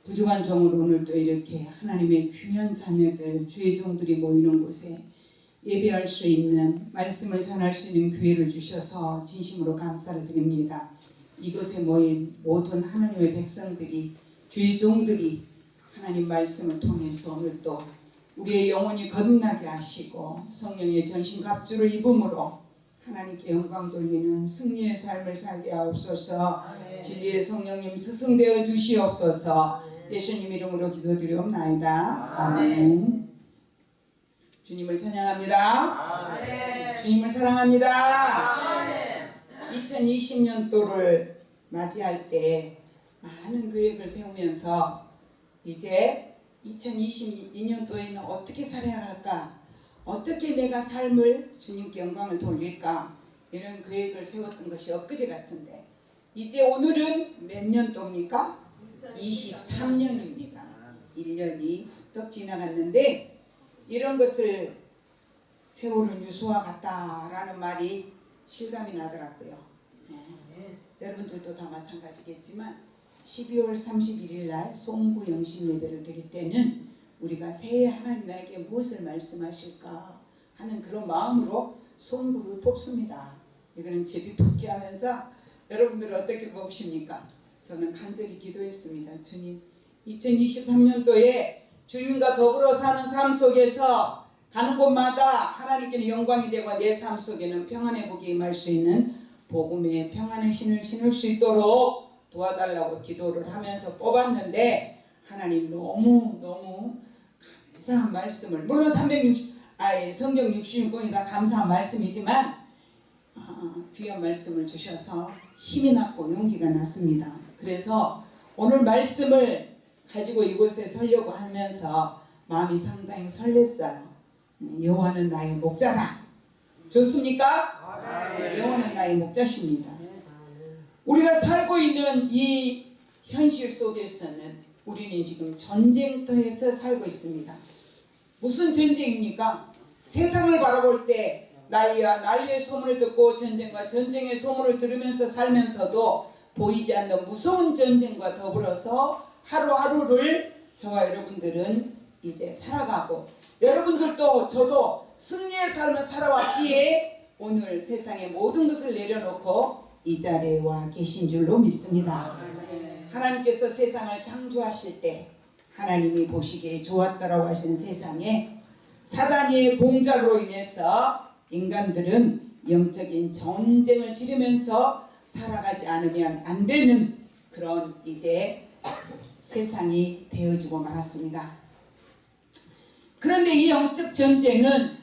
부족한 종으로 오늘도 이렇게 하나님의 귀한 자녀들, 주의 종들이 모이는 곳에 예배할 수 있는, 말씀을 전할 수 있는 기회를 주셔서 진심으로 감사를 드립니다. 이곳에 모인 모든 하나님의 백성들이, 주의 종들이 하나님 말씀을 통해서 오늘도 우리의 영혼이 거듭나게 하시고 성령의 전신갑주를 입음으로 하나님께 영광 돌리는 승리의 삶을 살게 하옵소서. 진리의 성령님 스승되어 주시옵소서. 예수님 이름으로 기도드리옵나이다. 아멘. 주님을 찬양합니다. 아멘. 주님을 사랑합니다. 아멘. 2020년도를 맞이할 때 많은 계획을 세우면서 이제 2022년도에는 어떻게 살아야 할까, 어떻게 내가 삶을 주님께 영광을 돌릴까, 이런 계획을 세웠던 것이 엊그제 같은데 이제 오늘은 몇 년도입니까? 23년입니다. 1년이 훌떡 지나갔는데 이런 것을 세월은 유수와 같다라는 말이 실감이 나더라고요. 여러분들도 다 마찬가지겠지만 12월 31일 날 송구 영신 예배를 드릴 때는 우리가 새해 하나님 나에게 무엇을 말씀하실까 하는 그런 마음으로 송구를 뽑습니다. 이거는 제비 뽑기 하면서 여러분들은 어떻게 뽑으십니까? 저는 간절히 기도했습니다. 주님, 2023년도에 주님과 더불어 사는 삶 속에서 가는 곳마다 하나님께는 영광이 되고 내 삶 속에는 평안의 복이 임할 수 있는 복음의 평안의 신을 신을 수 있도록 도와달라고 기도를 하면서 뽑았는데 하나님 너무 감사한 말씀을, 물론 성경 66권이 다 감사한 말씀이지만 귀한 말씀을 주셔서 힘이 났고 용기가 났습니다. 그래서 오늘 말씀을 가지고 이곳에 서려고 하면서 마음이 상당히 설렜어요. 여호와는 나의 목자다. 좋습니까? 네, 여호와는 나의 목자십니다. 우리가 살고 있는 이 현실 속에서는 우리는 지금 전쟁터에서 살고 있습니다. 무슨 전쟁입니까? 세상을 바라볼 때 난리의 소문을 듣고 전쟁의 소문을 들으면서 살면서도 보이지 않는 무서운 전쟁과 더불어서 하루하루를 저와 여러분들은 이제 살아가고, 여러분들도 저도 승리의 삶을 살아왔기에 오늘 세상의 모든 것을 내려놓고 이 자리에 와 계신 줄로 믿습니다. 하나님께서 세상을 창조하실 때 하나님이 보시기에 좋았다라고 하신 세상에 사단의 공작으로 인해서 인간들은 영적인 전쟁을 치르면서 살아가지 않으면 안 되는 그런 이제 세상이 되어지고 말았습니다. 그런데 이 영적 전쟁은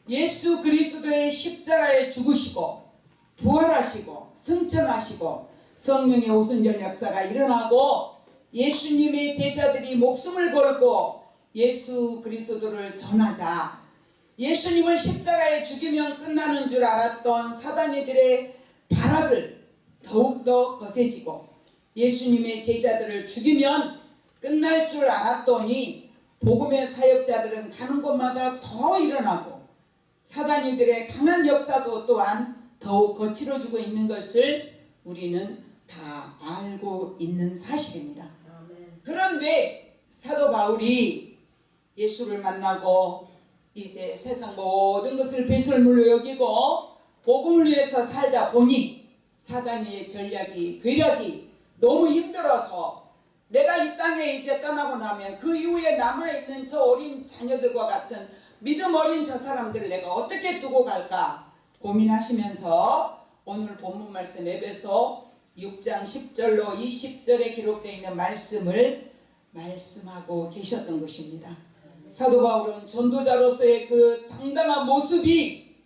예수 그리스도의 십자가에 죽으시고 부활하시고 승천하시고 성령의 오순절 역사가 일어나고 예수님의 제자들이 목숨을 걸고 예수 그리스도를 전하자 예수님을 십자가에 죽이면 끝나는 줄 알았던 사단이들의 발악을 더욱더 거세지고 예수님의 제자들을 죽이면 끝날 줄 알았더니 복음의 사역자들은 가는 곳마다 더 일어나고 사단이들의 강한 역사도 또한 더욱 거칠어지고 있는 것을 우리는 다 알고 있는 사실입니다. 그런데 사도 바울이 예수를 만나고 이제 세상 모든 것을 배설물로 여기고 복음을 위해서 살다 보니 사단의 전략이, 괴력이 너무 힘들어서 내가 이 땅에 이제 떠나고 나면 그 이후에 남아있는 저 어린 자녀들과 같은 믿음 어린 저 사람들을 내가 어떻게 두고 갈까 고민하시면서 오늘 본문 말씀 에베소 6장 10절로 20절에 기록되어 있는 말씀을 말씀하고 계셨던 것입니다. 사도 바울은 전도자로서의 그 당당한 모습이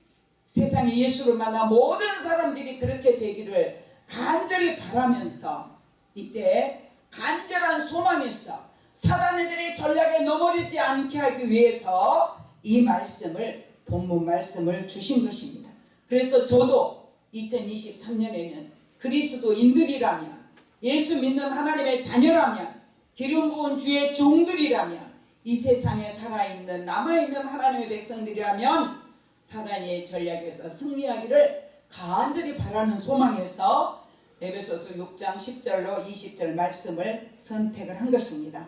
세상에 예수를 만나 모든 사람들이 그렇게 되기를 간절히 바라면서 이제 간절한 소망에서 사단애들의 전략에 넘어지지 않게 하기 위해서 이 말씀을, 본문 말씀을 주신 것입니다. 그래서 저도 2023년에는 그리스도인들이라면, 예수 믿는 하나님의 자녀라면, 기름 부은 주의 종들이라면, 이 세상에 살아있는 남아있는 하나님의 백성들이라면 사단의 전략에서 승리하기를 간절히 바라는 소망에서 에베소서 6장 10절로 20절 말씀을 선택을 한 것입니다.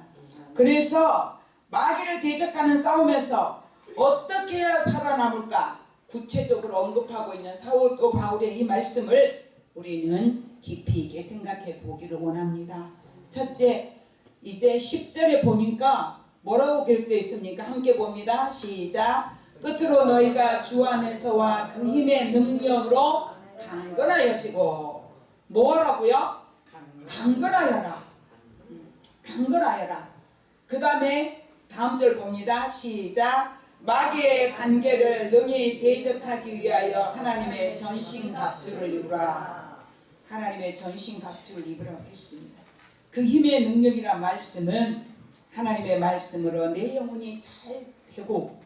그래서 마귀를 대적하는 싸움에서 어떻게 해야 살아남을까 구체적으로 언급하고 있는 사도 바울의 이 말씀을 우리는 깊이 있게 생각해 보기를 원합니다. 첫째, 이제 10절에 보니까 뭐라고 기록되어 있습니까? 함께 봅니다. 시작. 끝으로 너희가 주 안에서와 그 힘의 능력으로 강건하여지고 뭐라고요? 강건하여라. 강건하여라. 그 다음에 다음 절 봅니다. 시작. 마귀의 관계를 능히 대적하기 위하여 하나님의 전신갑주를 입으라. 하나님의 전신갑주를 입으라고 했습니다. 그 힘의 능력이란 말씀은 하나님의 말씀으로 내 영혼이 잘 되고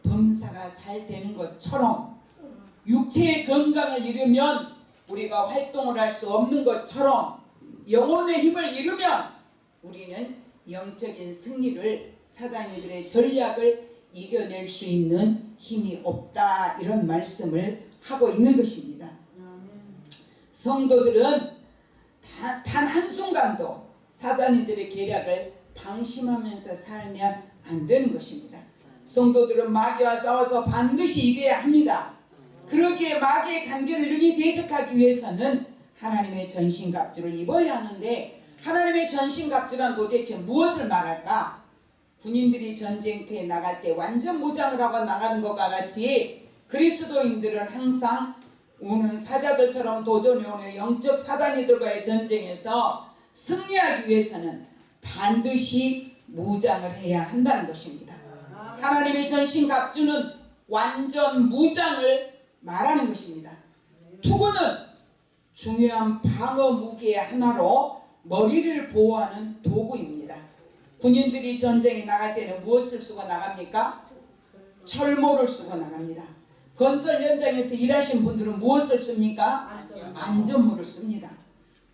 범사가 잘 되는 것처럼 육체의 건강을 잃으면 우리가 활동을 할 수 없는 것처럼 영혼의 힘을 잃으면 우리는 영적인 승리를 사단이들의 전략을 이겨낼 수 있는 힘이 없다. 이런 말씀을 하고 있는 것입니다. 성도들은 단 한순간도 사단이들의 계략을 방심하면서 살면 안 되는 것입니다. 성도들은 마귀와 싸워서 반드시 이겨야 합니다. 그러기에 마귀의 관계를 능히 대적하기 위해서는 하나님의 전신갑주를 입어야 하는데 하나님의 전신갑주란 도대체 무엇을 말할까? 군인들이 전쟁터에 나갈 때 완전 무장을 하고 나가는 것과 같이 그리스도인들은 항상 오는 사자들처럼 도전해오는 영적 사단이들과의 전쟁에서 승리하기 위해서는 반드시 무장을 해야 한다는 것입니다. 하나님의 전신갑주는 완전 무장을 말하는 것입니다. 투구는 중요한 방어 무기의 하나로 머리를 보호하는 도구입니다. 군인들이 전쟁에 나갈 때는 무엇을 쓰고 나갑니까? 철모를 쓰고 나갑니다. 건설 현장에서 일하신 분들은 무엇을 씁니까? 안전모를 씁니다.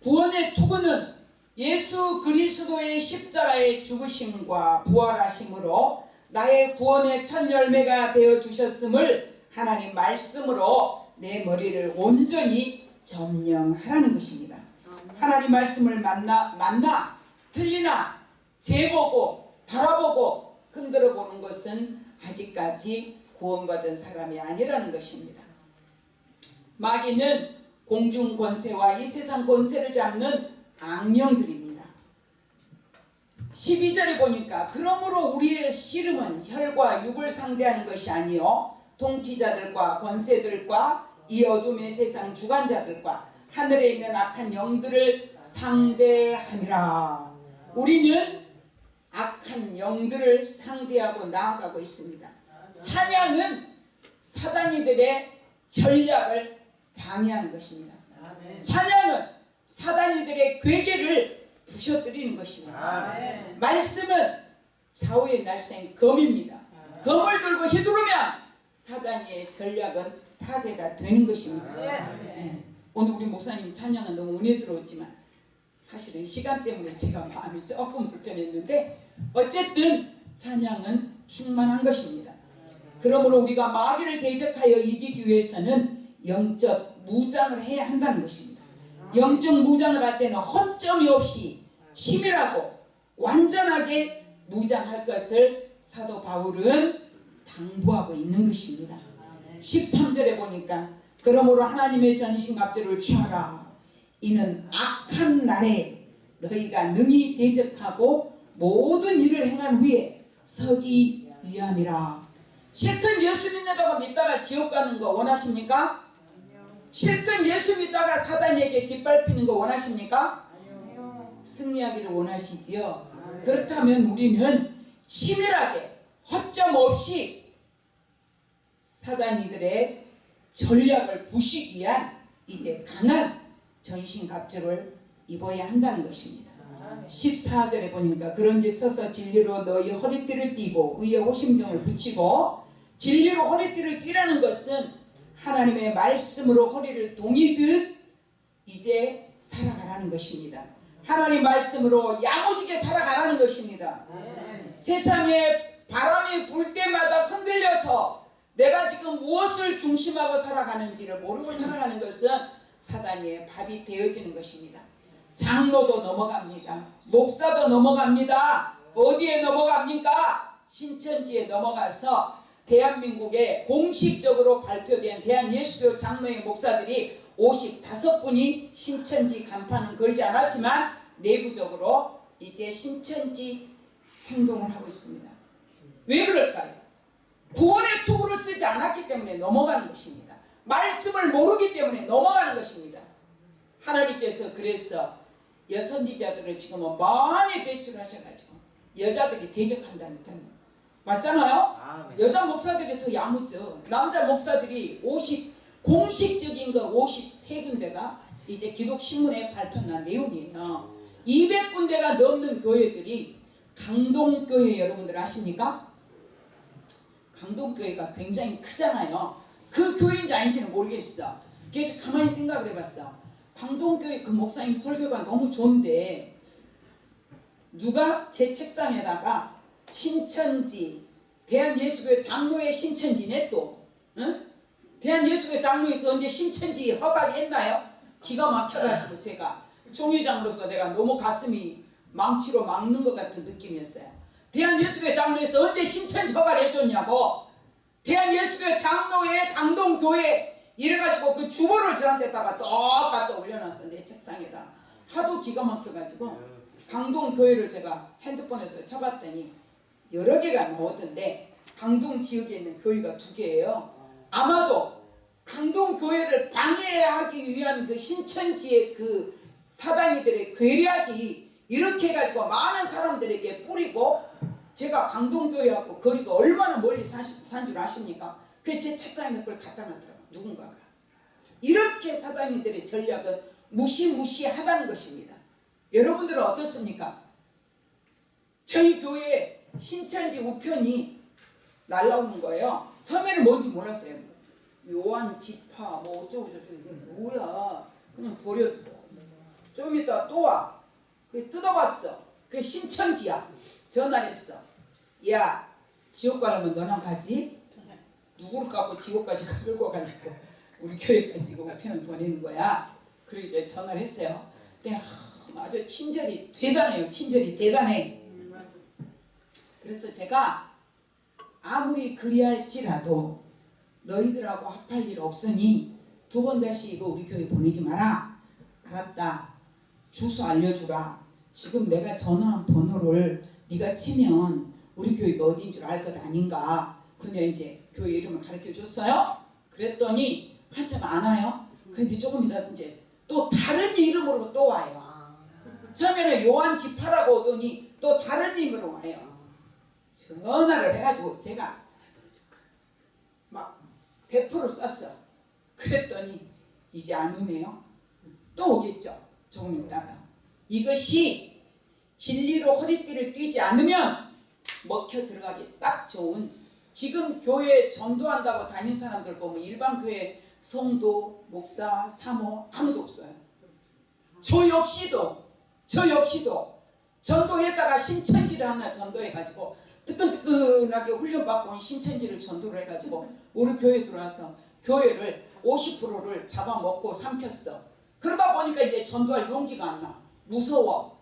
구원의 투구는 예수 그리스도의 십자가의 죽으심과 부활하심으로 나의 구원의 첫 열매가 되어 주셨음을 하나님 말씀으로 내 머리를 온전히 점령하라는 것입니다. 하나님 말씀을 만나 틀리나 재보고 바라보고 흔들어 보는 것은 아직까지 구원받은 사람이 아니라는 것입니다. 마귀는 공중 권세와 이 세상 권세를 잡는 악령들입니다. 12절에 보니까 그러므로 우리의 씨름은 혈과 육을 상대하는 것이 아니요 통치자들과 권세들과 이 어둠의 세상 주관자들과 하늘에 있는 악한 영들을 상대하니라. 우리는 악한 영들을 상대하고 나아가고 있습니다. 찬양은 사단이들의 전략을 방해하는 것입니다. 찬양은 사단이들의 괴계를 부셔뜨리는 것입니다. 말씀은 좌우의 날쌘 검입니다. 검을 들고 휘두르면 사단의 전략은 파괴가 되는 것입니다. 네. 오늘 우리 목사님 찬양은 너무 은혜스러웠지만 사실은 시간 때문에 제가 마음이 조금 불편했는데 어쨌든 찬양은 충만한 것입니다. 그러므로 우리가 마귀를 대적하여 이기기 위해서는 영적 무장을 해야 한다는 것입니다. 영적 무장을 할 때는 허점이 없이 치밀하고 완전하게 무장할 것을 사도 바울은 당부하고 있는 것입니다. 13절에 보니까 그러므로 하나님의 전신갑주를 취하라. 이는 악한 날에 너희가 능히 대적하고 모든 일을 행한 후에 서기 위함이라. 실컷 예수 믿는다고 믿다가 지옥 가는 거 원하십니까? 실컷 예수 믿다가 사단에게 짓밟히는 거 원하십니까? 승리하기를 원하시지요. 그렇다면 우리는 치밀하게 허점 없이 사단이들의 전략을 부수기 위한 이제 강한 전신갑주를 입어야 한다는 것입니다. 14절에 보니까 그런즉 서서 진리로 너희 허리띠를 띠고 의의 호심경을 붙이고 진리로 허리띠를 띠라는 것은 하나님의 말씀으로 허리를 동이듯 이제 살아가라는 것입니다. 하나님 말씀으로 야무지게 살아가라는 것입니다. 세상에 바람이 불 때마다 흔들려서 내가 지금 무엇을 중심하고 살아가는지를 모르고 살아가는 것은 사단의 밥이 되어지는 것입니다. 장로도 넘어갑니다. 목사도 넘어갑니다. 어디에 넘어갑니까? 신천지에 넘어가서 대한민국에 공식적으로 발표된 대한예수교 장로의 목사들이 55분이 신천지 간판은 걸지 않았지만 내부적으로 이제 신천지 행동을 하고 있습니다. 왜 그럴까요? 구원의 투구를 쓰지 않았기 때문에 넘어가는 것입니다. 말씀을 모르기 때문에 넘어가는 것입니다. 하나님께서 그래서 여선지자들을 지금은 많이 배출하셔가지고 여자들이 대적한다니까요. 맞잖아요? 여자 목사들이 더 야무져. 남자 목사들이 공식적인 거 53군데가 이제 기독신문에 발표한 내용이에요. 200군데가 넘는 교회들이 강동교회 여러분들 아십니까? 강동교회가 굉장히 크잖아요. 그 교회인지 아닌지는 모르겠어. 그래서 가만히 생각을 해봤어. 강동교회 그 목사님 설교가 너무 좋은데 누가 제 책상에다가 신천지 대한예수교회 장로의 신천지네 또 응? 대한예수교회 장로에서 언제 신천지 허가했나요? 기가 막혀가지고 제가 총회장으로서 내가 너무 가슴이 망치로 막는 것 같은 느낌이었어요. 대한예수교회 장로에서 언제 신천지 허가를 해줬냐고. 대한예수교회 장로의 강동교회 이래가지고 그 주보를 저한테다가 똑같이 올려놨어. 내 책상에다. 하도 기가 막혀가지고 강동교회를 제가 핸드폰에서 쳐봤더니 여러 개가 나오던데 강동 지역에 있는 교회가 2개예요. 아마도 강동교회를 방해하기 위한 그 신천지의 그 사단이들의 괴력이 이렇게 해가지고 많은 사람들에게 뿌리고 제가 강동교회하고 거리가 얼마나 멀리 산 줄 아십니까? 그게 제 책상에 그걸 갖다 놨더라고요. 누군가가. 이렇게 사단이들의 전략은 무시무시하다는 것입니다. 여러분들은 어떻습니까? 저희 교회 신천지 우편이 날라오는 거예요. 처음에는 뭔지 몰랐어요. 요한 지파 뭐 어쩌고저쩌고 이게 뭐야. 그냥 버렸어. 좀 이따 또 와. 그 뜯어봤어. 그게 신천지야. 전화를 했어. 야 지옥 가려면 너랑 가지? 누구를 갖고 지옥까지 끌고 가지고 우리 교회까지 이거 우편을 보내는 거야. 그리고 이제 전화를 했어요. 근데 아주 친절이 대단해요. 친절이 대단해. 그래서 제가 아무리 그리할지라도 너희들하고 합할 일 없으니 2번 다시 이거 우리 교회 보내지 마라. 알았다. 주소 알려주라. 지금 내가 전화한 번호를 네가 치면 우리 교회가 어딘 줄 알 것 아닌가. 근데 이제 교회 이름을 가르쳐 줬어요. 그랬더니 한참 안 와요. 근데 조금 이따 이제 또 다른 이름으로 또 와요. 처음에는 요한 지파라고 오더니 또 다른 이름으로 와요. 전화를 해가지고 제가 막 100% 썼어. 그랬더니 이제 안 오네요. 또 오겠죠. 조금 있다가. 이것이 진리로 허리띠를 띄지 않으면 먹혀 들어가기 딱 좋은, 지금 교회 전도한다고 다닌 사람들 보면 일반 교회 성도, 목사, 사모 아무도 없어요. 저 역시도 전도했다가 신천지를 하나 전도해가지고 뜨끈뜨끈하게 훈련받고 온 신천지를 전도를 해가지고 우리 교회에 들어와서 교회를 50%를 잡아먹고 삼켰어. 그러다 보니까 이제 전도할 용기가 안 나. 무서워.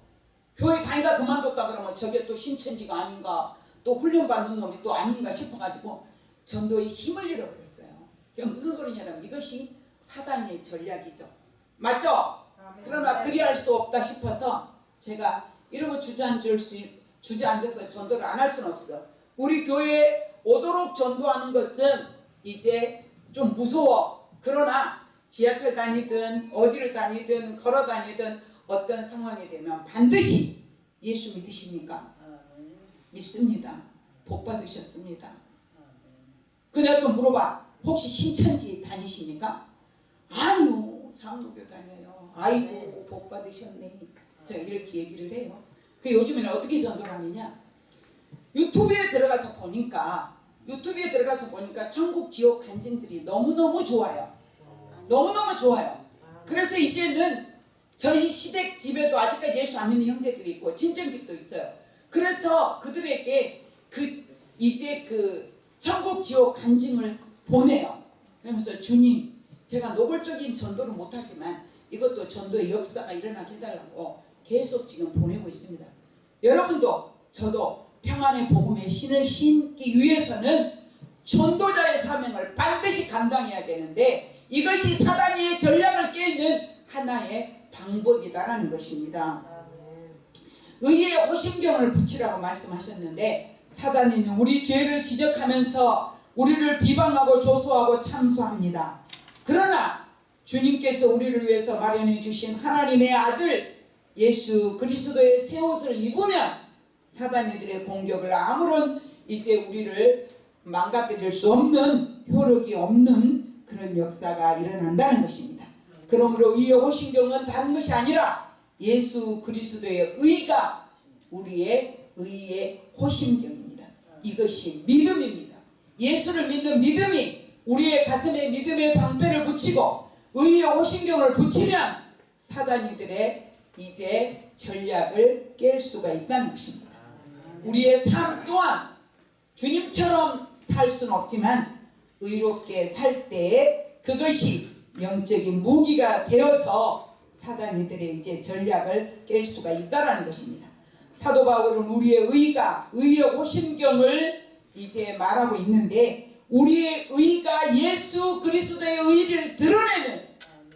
교회 다니다 그만뒀다 그러면 저게 또 신천지가 아닌가, 또 훈련받는 놈이 또 아닌가 싶어가지고 전도에 힘을 잃어버렸어요. 그게 무슨 소리냐면 이것이 사단의 전략이죠. 맞죠? 그러나 그리할 수 없다 싶어서 제가 이러고 주저앉아서 전도를 안 할 수는 없어. 우리 교회에 오도록 전도하는 것은 이제 좀 무서워. 그러나 지하철 다니든 어디를 다니든 걸어 다니든 어떤 상황이 되면 반드시 예수 믿으십니까? 믿습니다. 복 받으셨습니다. 근데 또 물어봐. 혹시 신천지 다니십니까? 아니요. 장로교 다녀요. 아이고 복 받으셨네. 제가 이렇게 얘기를 해요. 그 요즘에는 어떻게 전도를 하느냐? 유튜브에 들어가서 보니까 천국 지옥 간증들이 너무너무 좋아요. 너무너무 좋아요. 그래서 이제는 저희 시댁 집에도 아직까지 예수 안 믿는 형제들이 있고 친정집도 있어요. 그래서 그들에게 이제 천국 지옥 간증을 보내요. 그러면서 주님 제가 노골적인 전도는 못하지만 이것도 전도의 역사가 일어나게 해달라고 계속 지금 보내고 있습니다. 여러분도 저도 평안의 복음의 신을 신기 위해서는 전도자의 사명을 반드시 감당해야 되는데 이것이 사단의 전략을 깨는 하나의 방법이다라는 것입니다. 의의 호심경을 붙이라고 말씀하셨는데 사단이는 우리 죄를 지적하면서 우리를 비방하고 조소하고 참소합니다. 그러나 주님께서 우리를 위해서 마련해 주신 하나님의 아들 예수 그리스도의 새 옷을 입으면 사단이들의 공격을 아무런 이제 우리를 망가뜨릴 수 없는 효력이 없는 그런 역사가 일어난다는 것입니다. 그러므로 이 호심경은 다른 것이 아니라 예수 그리스도의 의가 우리의 의의 호심경입니다. 이것이 믿음입니다. 예수를 믿는 믿음이 우리의 가슴에 믿음의 방패를 붙이고 의의 호심경을 붙이면 사단이들의 이제 전략을 깰 수가 있다는 것입니다. 우리의 삶 또한 주님처럼 살 수는 없지만 의롭게 살 때에 그것이 영적인 무기가 되어서 사단이들의 이제 전략을 깰 수가 있다라는 것입니다. 사도 바울은 우리의 의가 의의 호심경을 이제 말하고 있는데 우리의 의가 예수 그리스도의 의를 드러내는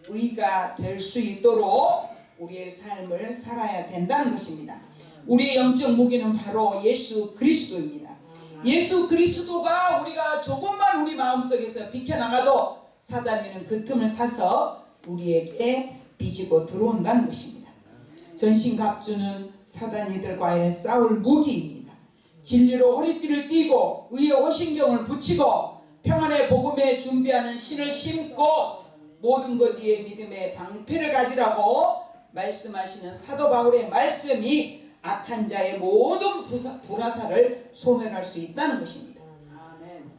의가 될 수 있도록 우리의 삶을 살아야 된다는 것입니다. 우리의 영적 무기는 바로 예수 그리스도입니다. 예수 그리스도가 우리가 조금만 우리 마음속에서 비켜나가도 사단이는 그 틈을 타서 우리에게 삐지고 들어온다는 것입니다. 전신갑주는 사단이들과의 싸울 무기입니다. 진리로 허리띠를 띠고 의의 호심경을 붙이고 평안의 복음에 준비하는 신을 신고 모든 것 위에 믿음의 방패를 가지라고 말씀하시는 사도 바울의 말씀이 악한 자의 모든 불화살을 소멸할 수 있다는 것입니다.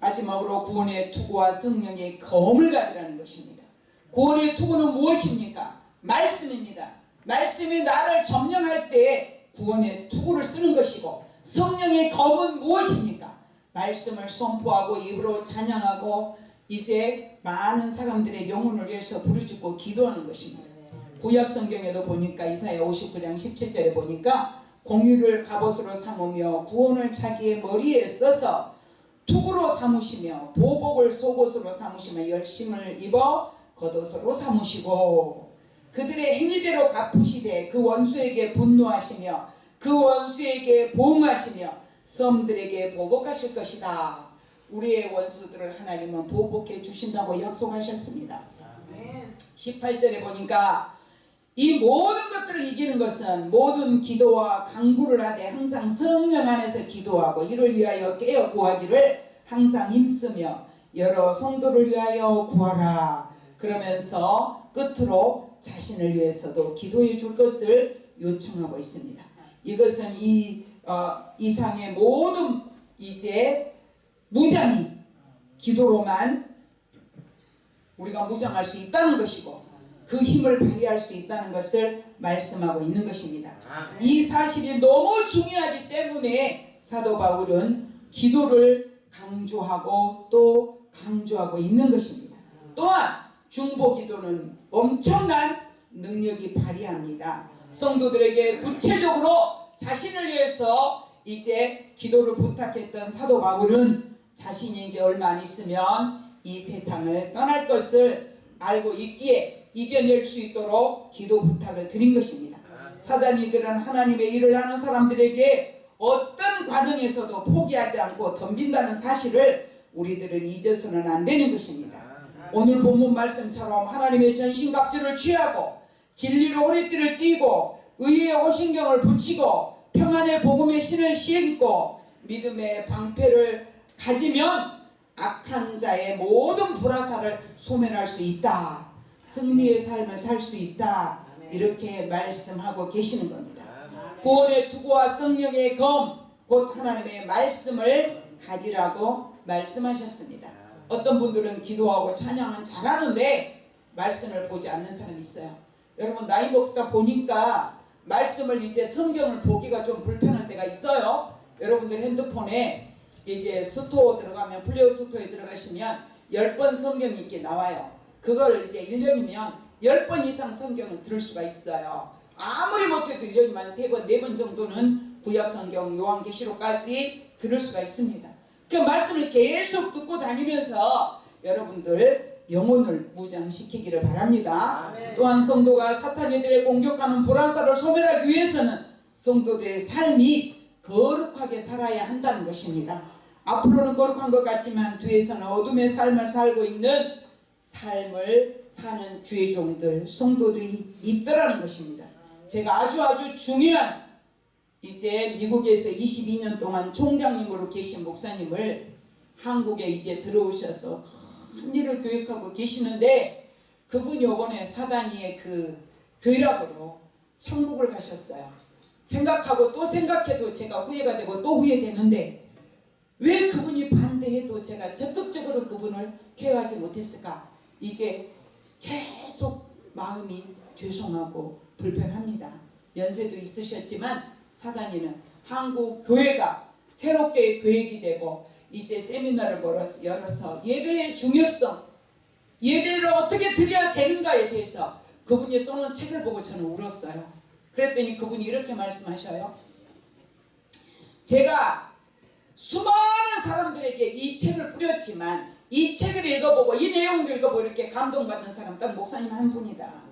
마지막으로 구원의 투구와 성령의 검을 가지라는 것입니다. 구원의 투구는 무엇입니까? 말씀입니다. 말씀이 나를 점령할 때 구원의 투구를 쓰는 것이고 성령의 검은 무엇입니까? 말씀을 선포하고 입으로 찬양하고 이제 많은 사람들의 영혼을 위해서 부르짖고 기도하는 것입니다. 구약 성경에도 보니까 이사야 59장 17절에 보니까 공의를 갑옷으로 삼으며 구원을 자기의 머리에 써서 투구로 삼으시며 보복을 속옷으로 삼으시며 열심을 입어 겉옷으로 삼으시고 그들의 행위대로 갚으시되 그 원수에게 분노하시며 그 원수에게 보응하시며 섬들에게 보복하실 것이다. 우리의 원수들을 하나님은 보복해 주신다고 약속하셨습니다. 18절에 보니까 이 모든 것들을 이기는 것은 모든 기도와 간구를 하되 항상 성령 안에서 기도하고 이를 위하여 깨어 구하기를 항상 힘쓰며 여러 성도를 위하여 구하라. 그러면서 끝으로 자신을 위해서도 기도해 줄 것을 요청하고 있습니다. 이것은 이상의 모든 이제 무장이 기도로만 우리가 무장할 수 있다는 것이고 그 힘을 발휘할 수 있다는 것을 말씀하고 있는 것입니다. 이 사실이 너무 중요하기 때문에 사도 바울은 기도를 강조하고 또 강조하고 있는 것입니다. 또한 중보기도는 엄청난 능력이 발휘합니다. 성도들에게 구체적으로 자신을 위해서 이제 기도를 부탁했던 사도 바울은 자신이 이제 얼마 안 있으면 이 세상을 떠날 것을 알고 있기에 이겨낼 수 있도록 기도 부탁을 드린 것입니다. 사자니들은 하나님의 일을 하는 사람들에게 어떤 과정에서도 포기하지 않고 덤빈다는 사실을 우리들은 잊어서는 안 되는 것입니다. 오늘 본문 말씀처럼 하나님의 전신갑주를 취하고 진리로 허리띠를 띠고 의의 호심경을 붙이고 평안의 복음의 신을 신고 믿음의 방패를 가지면 악한 자의 모든 불화살을 소멸할 수 있다. 승리의 삶을 살 수 있다. 이렇게 말씀하고 계시는 겁니다. 구원의 투구와 성령의 검, 곧 하나님의 말씀을 가지라고 말씀하셨습니다. 어떤 분들은 기도하고 찬양은 잘하는데 말씀을 보지 않는 사람이 있어요. 여러분 나이 먹다 보니까 말씀을 이제 성경을 보기가 좀 불편한 때가 있어요. 여러분들 핸드폰에 이제 스토어 들어가면 플레이어 스토어에 들어가시면 10번 성경이 이렇게 나와요. 그걸 이제 1년이면 10번 이상 성경을 들을 수가 있어요. 아무리 못해도 1년이면 3번, 4번 정도는 구약성경, 요한계시록까지 들을 수가 있습니다. 그 말씀을 계속 듣고 다니면서 여러분들 영혼을 무장시키기를 바랍니다. 또한 성도가 사탄이들의 공격하는 불화살을 소멸하기 위해서는 성도들의 삶이 거룩하게 살아야 한다는 것입니다. 앞으로는 거룩한 것 같지만 뒤에서는 어둠의 삶을 살고 있는 삶을 사는 주의 종들, 성도들이 있더라는 것입니다. 제가 아주 중요한 이제 미국에서 22년 동안 총장님으로 계신 목사님을 한국에 이제 들어오셔서 큰 일을 교육하고 계시는데 그분이 이번에 사단이의 그 괴락으로 천국을 가셨어요. 생각하고 또 생각해도 제가 후회가 되고 또 후회되는데 왜 그분이 반대해도 제가 적극적으로 그분을 케어하지 못했을까? 이게 계속 마음이 죄송하고 불편합니다. 연세도 있으셨지만 사단이는 한국 교회가 새롭게 계획이 되고 이제 세미나를 열어서 예배의 중요성, 예배를 어떻게 드려야 되는가에 대해서 그분이 써놓은 책을 보고 저는 울었어요. 그랬더니 그분이 이렇게 말씀하셔요. 제가 수많은 사람들에게 이 책을 뿌렸지만 이 책을 읽어보고 이 내용을 읽어보고 이렇게 감동받는 사람 딱 목사님 한 분이다.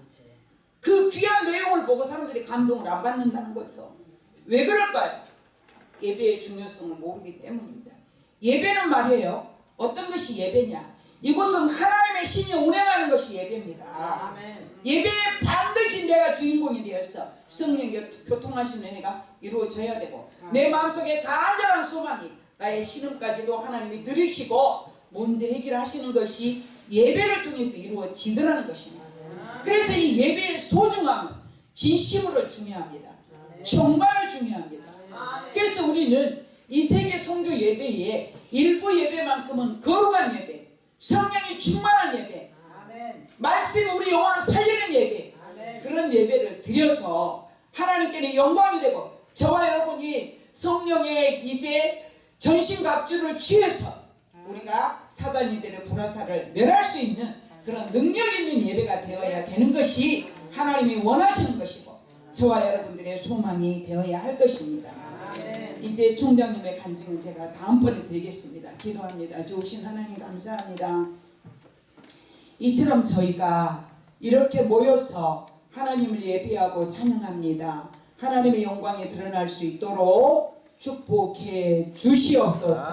그 귀한 내용을 보고 사람들이 감동을 안 받는다는 거죠. 왜 그럴까요? 예배의 중요성을 모르기 때문입니다. 예배는 말이에요. 어떤 것이 예배냐? 이곳은 하나님의 신이 운행하는 것이 예배입니다. 아멘. 예배에 반드시 내가 주인공이 되어서 성령 교통하시는 은혜가 이루어져야 되고 내 마음속에 간절한 소망이 나의 신음까지도 하나님이 들으시고 문제 해결하시는 것이 예배를 통해서 이루어지더라는 것입니다. 그래서 이 예배의 소중함은 진심으로 중요합니다. 정말로 중요합니다. 그래서 우리는 이 세계 선교 예배에 일부 예배만큼은 거룩한 예배, 성령이 충만한 예배, 말씀이 우리 영혼을 살리는 예배, 그런 예배를 드려서 하나님께는 영광이 되고 저와 여러분이 성령의 이제 전신갑주를 취해서 우리가 사단이들의 불화살을 멸할 수 있는 그런 능력 있는 예배가 되어야 되는 것이 하나님이 원하시는 것이고 저와 여러분들의 소망이 되어야 할 것입니다. 이제 총장님의 간증은 제가 다음번에 드리겠습니다. 기도합니다. 좋으신 하나님 감사합니다. 이처럼 저희가 이렇게 모여서 하나님을 예배하고 찬양합니다. 하나님의 영광이 드러날 수 있도록 축복해 주시옵소서.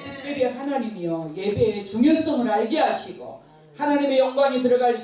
특별히 하나님이여 예배의 중요성을 알게 하시고 하나님의 영광이 드러날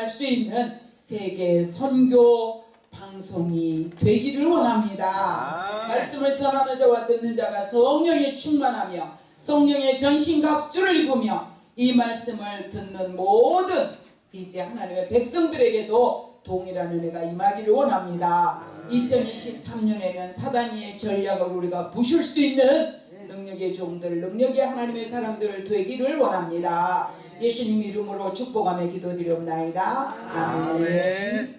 수 있는 세계 선교 방송이 되기를 원합니다. 말씀을 전하는 자와 듣는 자가 성령에 충만하며 성령의 전신갑주를 입으며 이 말씀을 듣는 모든 이제 하나님의 백성들에게도 동일한 은혜가 임하기를 원합니다. 2023년에는 사단의 전략을 우리가 부술 수 있는 능력의 종들, 능력의 하나님의 사람들 되기를 원합니다. 예수님 이름으로 축복하며 기도드리옵나이다. 아멘.